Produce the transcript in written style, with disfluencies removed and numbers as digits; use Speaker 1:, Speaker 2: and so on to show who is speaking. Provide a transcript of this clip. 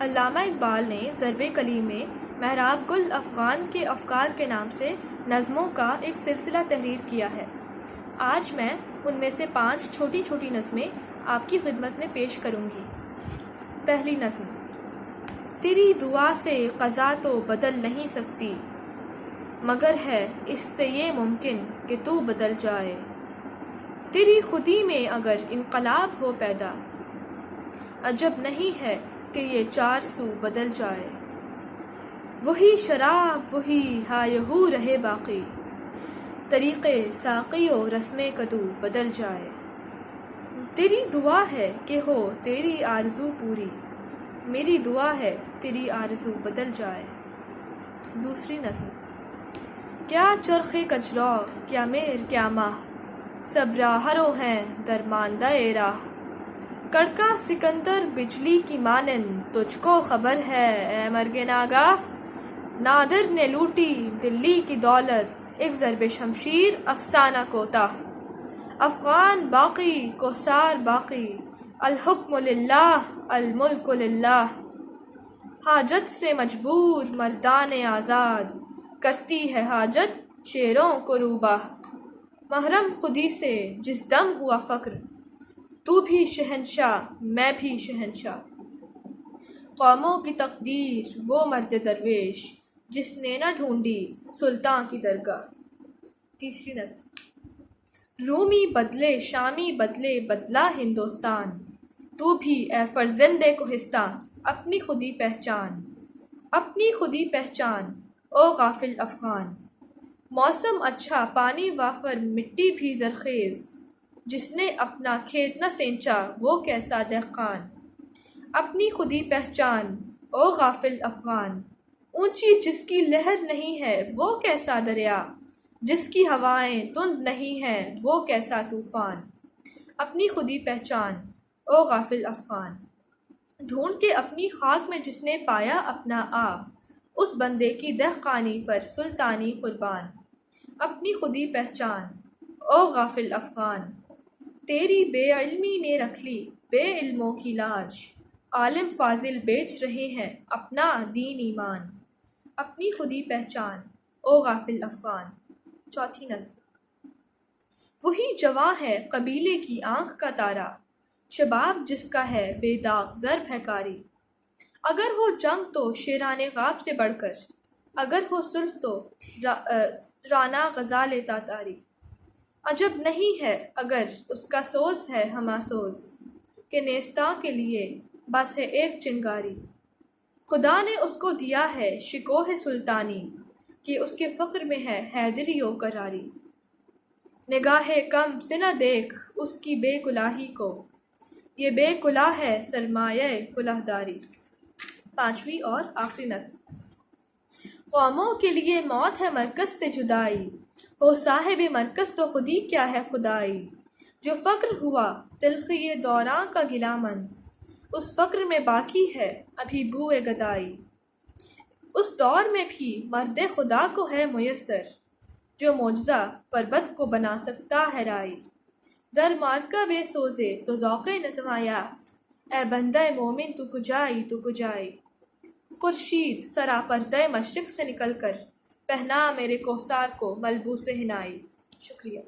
Speaker 1: علامہ اقبال نے ضرب کلیم میں محراب گل افغان کے افکار کے نام سے نظموں کا ایک سلسلہ تحریر کیا ہے۔ آج میں ان میں سے 5 چھوٹی چھوٹی نظمیں آپ کی خدمت میں پیش کروں گی۔ پہلی نظم: تیری دعا سے قضا تو بدل نہیں سکتی، مگر ہے اس سے یہ ممکن کہ تو بدل جائے۔ تیری خودی میں اگر انقلاب ہو پیدا، عجب نہیں ہے کہ یہ 4 سو بدل جائے۔ وہی شراب وہی ہائے ہو رہے باقی، طریقے ساقی و رسم کدو بدل جائے۔ تیری دعا ہے کہ ہو تیری آرزو پوری، میری دعا ہے تیری آرزو بدل جائے۔ دوسری نظم: کیا چرخ کجرا کیا مہر کیا ماہ، سب راہرو ہیں درماندہ راہ۔ کڑکا سکندر بجلی کی مانند تجھ کو خبر ہے اے مرگ ناگاہ۔ نادر نے لوٹی دلی کی دولت، ایک ضرب شمشیر افسانہ کوتاہ۔ افغان باقی کوثار باقی، الحکم للہ الملک للہ۔ حاجت سے مجبور مردان آزاد، کرتی ہے حاجت شیروں کو روباہ۔ محرم خودی سے جس دم ہوا فخر، تو بھی شہنشاہ میں بھی شہنشاہ۔ قوموں کی تقدیر وہ مرد درویش، جس نے نہ ڈھونڈی سلطاں کی درگاہ۔ تیسری نظم: رومی بدلے شامی بدلے بدلا ہندوستان، تو بھی اے فرزند کوہستان اپنی خودی پہچان۔ اپنی خودی پہچان او غافل افغان، موسم اچھا پانی وافر مٹی بھی زرخیز، جس نے اپنا کھیت نہ سینچا وہ کیسا دہقان۔ اپنی خودی پہچان او غافل افغان، اونچی جس کی لہر نہیں ہے وہ کیسا دریا، جس کی ہوائیں تند نہیں ہیں وہ کیسا طوفان۔ اپنی خودی پہچان او غافل افغان، ڈھونڈ کے اپنی خاک میں جس نے پایا اپنا آپ، اس بندے کی دہقانی پر سلطانی قربان۔ اپنی خودی پہچان او غافل افغان، تیری بے علمی نے رکھ لی بے علموں کی لاج، عالم فاضل بیچ رہے ہیں اپنا دین ایمان۔ اپنی خودی پہچان او غافل افغان۔ چوتھی نظم: وہی جواں ہے قبیلے کی آنکھ کا تارا، شباب جس کا ہے بے داغ ضرب ہے کاری۔ اگر ہو جنگ تو شیران غاب سے بڑھ کر، اگر ہو صلح تو رانا غزال تاتاری۔ عجب نہیں ہے اگر اس کا سوز ہے ہمہ سوز، کہ نیستاں کے لیے بس ہے ایک چنگاری۔ خدا نے اس کو دیا ہے شکوہ سلطانی، کہ اس کے فخر میں ہے حیدری و کراری۔ نگاہ کم سے نہ دیکھ اس کی بے کلاہی کو، یہ بے کلہ ہے سرمایہ کلہ داری۔ پانچویں اور آخری نظم: قوموں کے لیے موت ہے مرکز سے جدائی، ہو صاحب مرکز تو خودی کیا ہے خدائی۔ جو فقر ہوا تلخی دوراں کا گلہ مند، اس فقر میں باقی ہے ابھی بوئے گدائی۔ اس دور میں بھی مرد خدا کو ہے میسر، جو معجزہ پربت کو بنا سکتا ہے رائی۔ در مارکہ بے سوزے تو ذوق نتواں یافت، اے بندہ مومن تو کجائی تو کجائی۔ خورشید سراپردہ مشرق سے نکل کر، پہنا میرے کوثار کو ملبوس حنائی۔ شکریہ۔